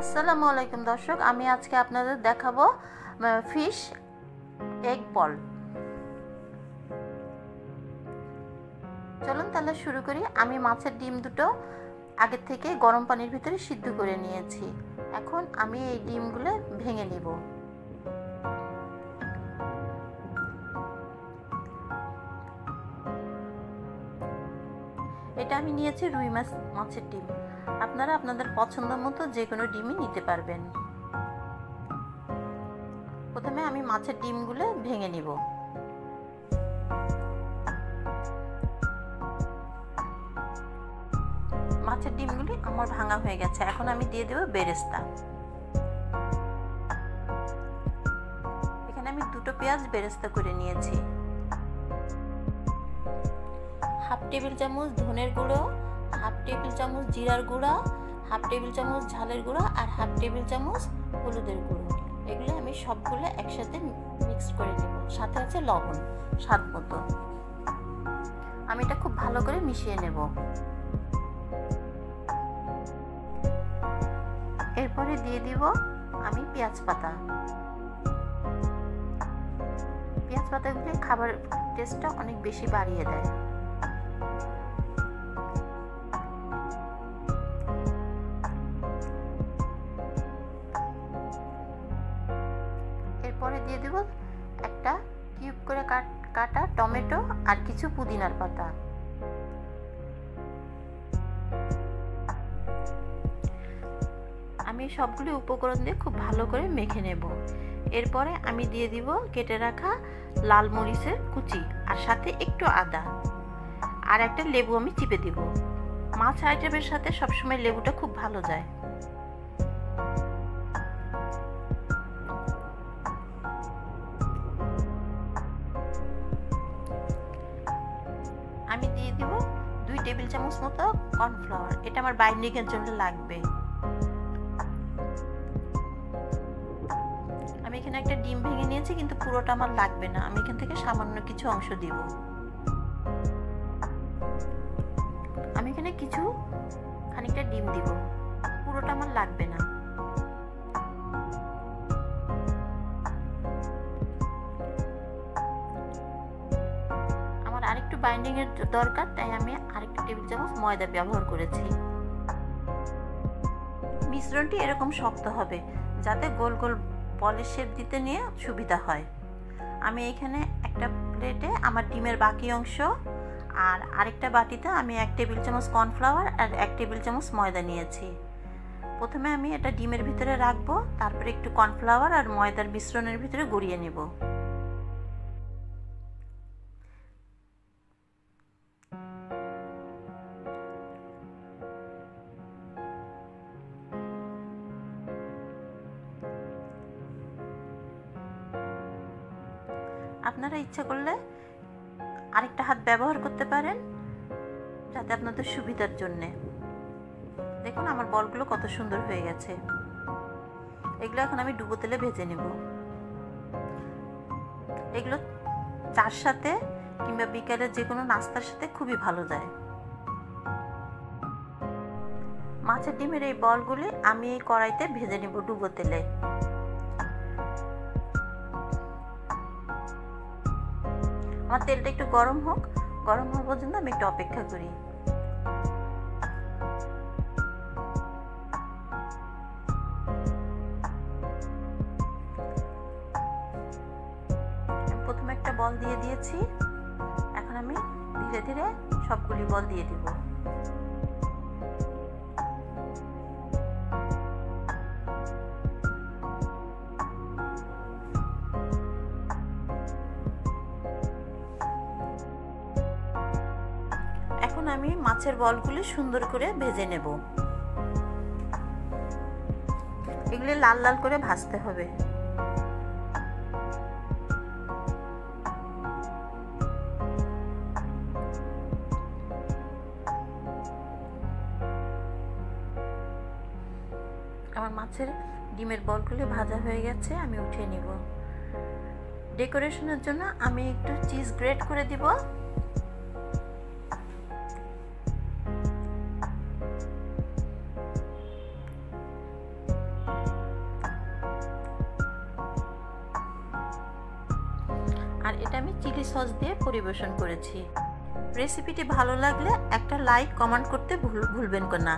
আসসালামু আলাইকুম দর্শক, আমি আজকে আপনাদের দেখাবো ফিশ এগ বল। চলুন তাহলে শুরু করি। আমি মাছের ডিম দুটো আগে থেকে গরম পানির ভিতরে সিদ্ধ করে নিয়েছি। এখন আমি এই ডিমগুলো ভেঙে নিব। এটা আমি নিয়েছি রুই মাছের ডিম। আপনারা আপনাদের পছন্দ মতো যে কোনো ডিমই নিতে পারবেন। প্রথমে আমি মাছের ডিমগুলো ভেঙে নিব। মাছের ডিমগুলি আমার ভাঙা হয়ে গেছে। এখন আমি দিয়ে দেব বেরেস্তা। এখানে আমি দুটো পেঁয়াজ বেরেস্তা করে নিয়েছি। হাফ টেবিল চামচ ধনের গুঁড়ো, হাফ টেবিল চামচ জিরার গুঁড়া, হাফ টেবিল চামচ ঝালের গুঁড়া আর হাফ টেবিল চামচ হলুদের গুঁড়ো। এগুলো আমি সবগুলো একসাথে মিক্স করে নেব। সাথে আছে লবণ স্বাদ মতো। আমি এটা খুব ভালো করে মিশিয়ে নেব। এরপরে দিয়ে দিব আমি পেঁয়াজ পাতা। পেঁয়াজ পাতাগুলো খাবার টেস্টটা অনেক বেশি বাড়িয়ে দেয়। এরপরে দিয়ে দেব একটা কিউব করে কাটা টমেটো আর কিছু পুদিনার পাতা। আমি সবগুলো উপকরণ দিয়ে খুব ভালো করে মেখে নেব। এরপরে আমি দিয়ে দিব কেটে রাখা লাল মরিচের কুচি আর সাথে একটু আদা আর একটা লেবু আমি চিপে দিব। মাছ আইটেমের সাথে সবসময় লেবুটা খুব ভালো যায়। আমি দিয়ে দিব 2 টেবিল চামচ মতো কর্নফ্লাওয়ার। এটা আমার বাইন্ডিং এর জন্য লাগবে। আমি এখানে একটা ডিম ভেঙে নিয়েছি, কিন্তু পুরোটা আমার লাগবে না। আমি এখান থেকে সামান্য কিছু অংশ দিব। আমি এখানে খানিকটা ডিম দিব, পুরোটা আমার লাগবে না। আমার আরেকটু বাইন্ডিং এর দরকার, তাই আমি আরেকটু টেবিল চামচ ময়দা ব্যবহার করেছি। মিশ্রণটি এরকম শক্ত হবে যাতে গোল গোল বলের শেপ দিতে নিয়ে সুবিধা হয়। আমি এখানে একটা প্লেটে আমার ডিমের বাকি অংশ আর আরেকটা বাটিতে আমি 1 টেবিল চামচ কর্নফ্লাওয়ার আর 1 টেবিল চামচ ময়দা নিয়েছি। প্রথমে আমি এটা ডিমের ভিতরে রাখবো, তারপরে একটু কর্নফ্লাওয়ার আর ময়দার মিশ্রণের ভিতরে গড়িয়ে নেব। আপনারা ইচ্ছা করলে আরেকটা হাত ব্যবহার করতে পারেন, যাতে আপনাদের সুবিধার জন্য। দেখুন আমার বলগুলো কত সুন্দর হয়ে গেছে। এগুলো এখন আমি ডুবো তেলে ভেজে নেব। এগুলো চার সাথে কিংবা বিকালে যে কোনো নাস্তার সাথে খুবই ভালো যায়। মাছের ডিমের এই বলগুলি আমি এই কড়াইতে ভেজে নেব ডুবো তেলে। আমার তেলটা একটু গরম হোক, গরম হওয়া পর্যন্ত আমি একটু অপেক্ষা করি। প্রথমে একটা বল দিয়ে দিয়েছি, এখন আমি ধীরে ধীরে সবগুলি বল দিয়ে দিব। এখন আমি মাছের বলগুলি সুন্দর করে ভেজে নেব। এগুলি লাল লাল করে ভাজতে হবে। আমার মাছের ডিমের বলগুলি ভাজা হয়ে গেছে, আমি উঠিয়ে নিব। ডেকোরেশনের জন্য আমি একটু চিজ গ্রেট করে দিব। এটা আমি চিলি সস দিয়ে পরিবেশন করেছি। রেসিপিটি ভালো লাগলে একটা লাইক কমেন্ট করতে ভুলবেন না।